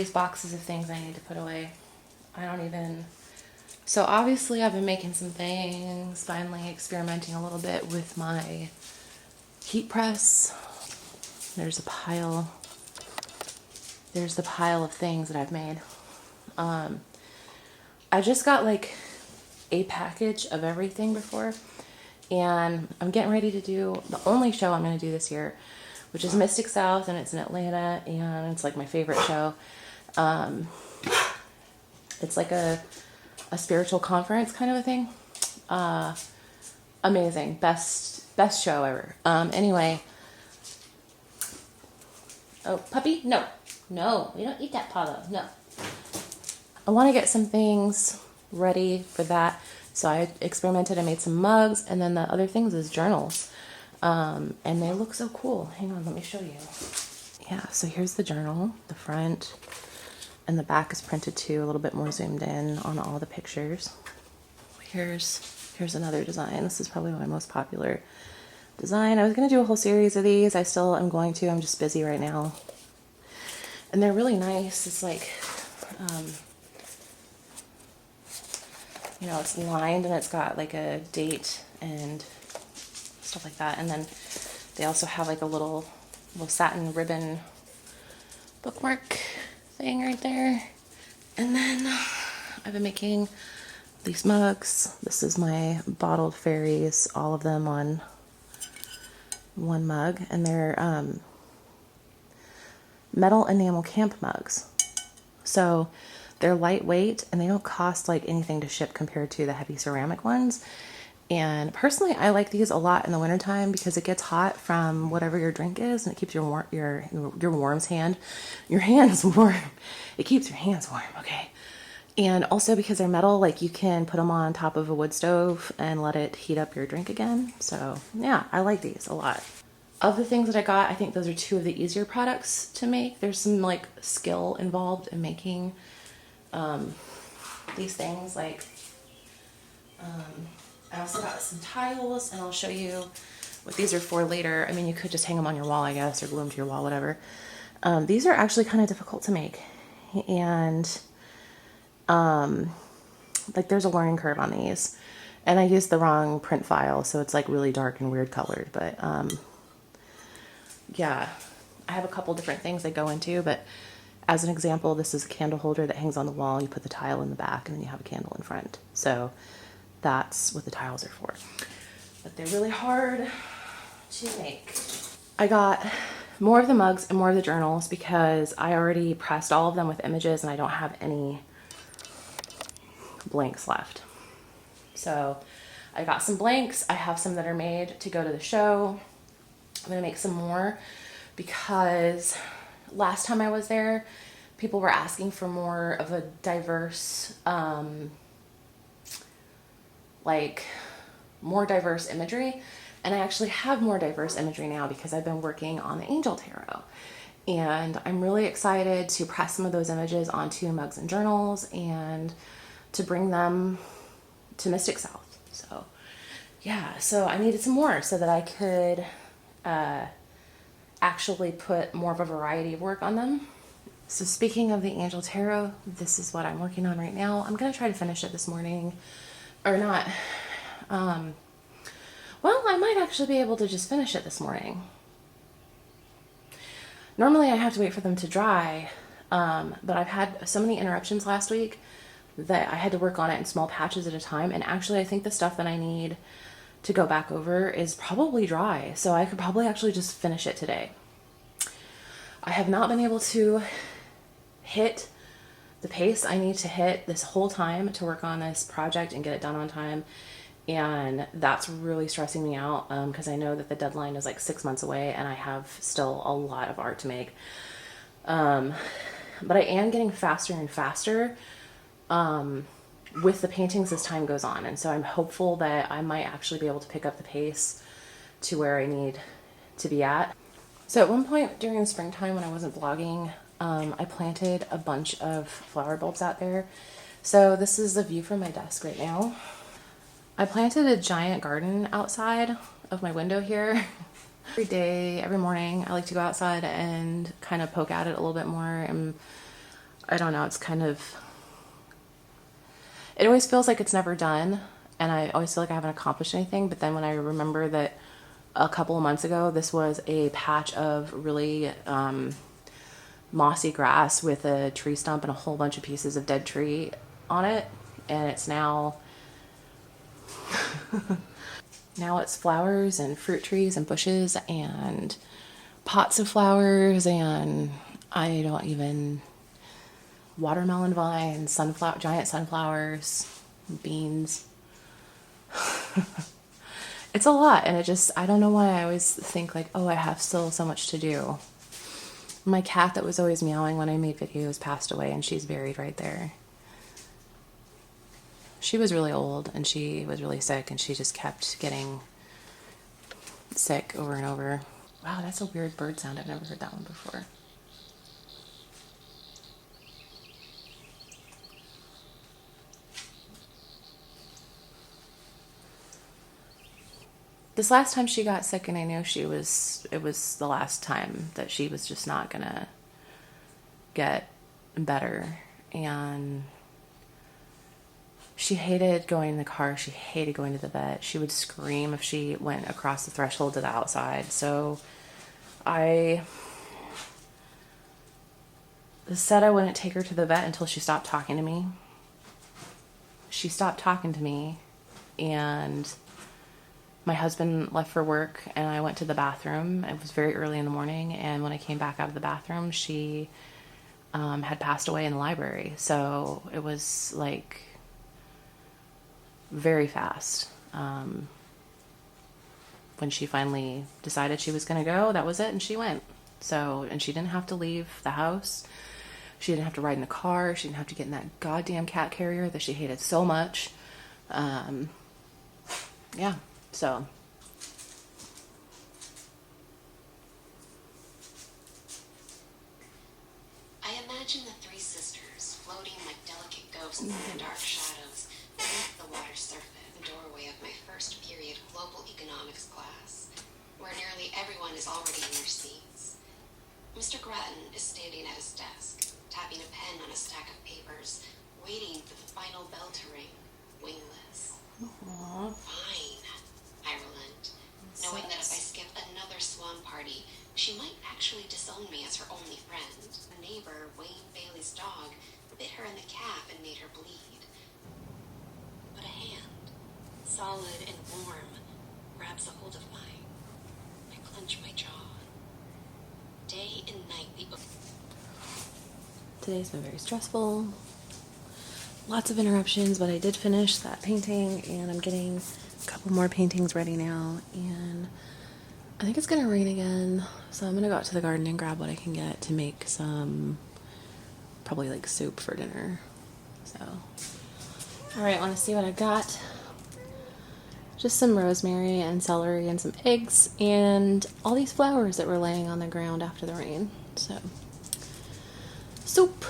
these boxes of things I need to put away. I don't even... So obviously I've been making some things, finally experimenting a little bit with my heat press. There's the pile of things that I've made. I just got like a package of everything before, and I'm getting ready to do the only show I'm going to do this year, which is Mystic South, and it's in Atlanta, and it's like my favorite show. It's like a spiritual conference kind of a thing. Amazing. Best show ever. Anyway. Oh, puppy? No. No, we don't eat that paw though. No. I want to get some things ready for that. So I experimented. I made some mugs, and then the other things is journals. And they look so cool. Hang on, let me show you. Yeah, so here's the journal, the front, and the back is printed too, a little bit more zoomed in on all the pictures. Here's another design. This is probably my most popular design. I was going to do a whole series of these. I still am going to. I'm just busy right now. And they're really nice. It's like, you know, it's lined and it's got like a date and stuff like that. And then they also have like a little satin ribbon bookmark thing right there. And then I've been making these mugs. This is my bottled fairies, all of them on one mug, and they're metal enamel camp mugs. So they're lightweight and they don't cost like anything to ship compared to the heavy ceramic ones. And personally, I like these a lot in the wintertime because it gets hot from whatever your drink is, and it keeps your hands warm. It keeps your hands warm, okay? And also because they're metal, like you can put them on top of a wood stove and let it heat up your drink again. So yeah, I like these a lot. Of the things that I got, I think those are two of the easier products to make. There's some like skill involved in making these things. Like I also got some tiles, and I'll show you what these are for later. I mean, you could just hang them on your wall, I guess, or glue them to your wall, whatever. These are actually kind of difficult to make, and like there's a learning curve on these, and I used the wrong print file, so it's like really dark and weird colored, but yeah, I have a couple different things they go into, but as an example, this is a candle holder that hangs on the wall. You put the tile in the back, and then you have a candle in front. So that's what the tiles are for. But they're really hard to make. I got more of the mugs and more of the journals because I already pressed all of them with images, and I don't have any blanks left. So I got some blanks. I have some that are made to go to the show. I'm gonna make some more because last time I was there, people were asking for more of a diverse, more diverse imagery. And I actually have more diverse imagery now because I've been working on the Angel Tarot. And I'm really excited to press some of those images onto mugs and journals and to bring them to Mystic South. So yeah, so I needed some more so that I could actually put more of a variety of work on them. So speaking of the Angel Tarot, this is what I'm working on right now. I'm going to try to finish it this morning, or not. Well, I might actually be able to just finish it this morning. Normally I have to wait for them to dry, but I've had so many interruptions last week that I had to work on it in small patches at a time, and actually I think the stuff that I need to go back over is probably dry, so I could probably actually just finish it today. I have not been able to hit the pace I need to hit this whole time to work on this project and get it done on time, and that's really stressing me out because I know that the deadline is like 6 months away and I have still a lot of art to make. But I am getting faster and faster with the paintings as time goes on, and so I'm hopeful that I might actually be able to pick up the pace to where I need to be at. So at one point during the springtime when I wasn't vlogging, I planted a bunch of flower bulbs out there. So this is the view from my desk right now. I planted a giant garden outside of my window here. Every day, every morning, I like to go outside and kind of poke at it a little bit more and I don't know, it's kind of, it always feels like it's never done, and I always feel like I haven't accomplished anything. But then when I remember that a couple of months ago, this was a patch of really mossy grass with a tree stump and a whole bunch of pieces of dead tree on it, and it's now now it's flowers and fruit trees and bushes and pots of flowers, and I don't even, watermelon vines, sunflower, giant sunflowers, beans. It's a lot, and it just, I don't know why I always think like, oh, I have still so much to do. My cat that was always meowing when I made videos passed away, and she's buried right there. She was really old, and she was really sick, and she just kept getting sick over and over. Wow, that's a weird bird sound. I've never heard that one before. This last time she got sick, and I knew it was the last time that she was just not gonna get better. And she hated going in the car. She hated going to the vet. She would scream if she went across the threshold to the outside. So I said I wouldn't take her to the vet until she stopped talking to me. She stopped talking to me, and my husband left for work, and I went to the bathroom. It was very early in the morning, and when I came back out of the bathroom, she had passed away in the library. So it was like very fast. When she finally decided she was going to go, that was it, and she went. So, and she didn't have to leave the house. She didn't have to ride in the car. She didn't have to get in that goddamn cat carrier that she hated so much. Yeah, so. I imagine the three sisters floating like delicate ghosts in the dark shadows beneath the water's surface, the doorway of my first period global economics class, where nearly everyone is already in their seats. Mr. Grattan is standing at his desk, tapping a pen on a stack of papers, waiting for the final bell to ring, wingless. Aww. Fine, I relent, knowing that if I skip another swan party, she might actually disown me as her only friend. A neighbor, Wayne Bailey's dog, bit her in the calf and made her bleed. But a hand, solid and warm, grabs a hold of mine. I clench my jaw. Day and night the... Today's been very stressful. Lots of interruptions, but I did finish that painting, and I'm getting a couple more paintings ready now, and I think it's gonna rain again, so I'm gonna go out to the garden and grab what I can get to make some, probably like soup for dinner. So, alright, wanna see what I got? Just some rosemary and celery and some eggs and all these flowers that were laying on the ground after the rain. So, soup.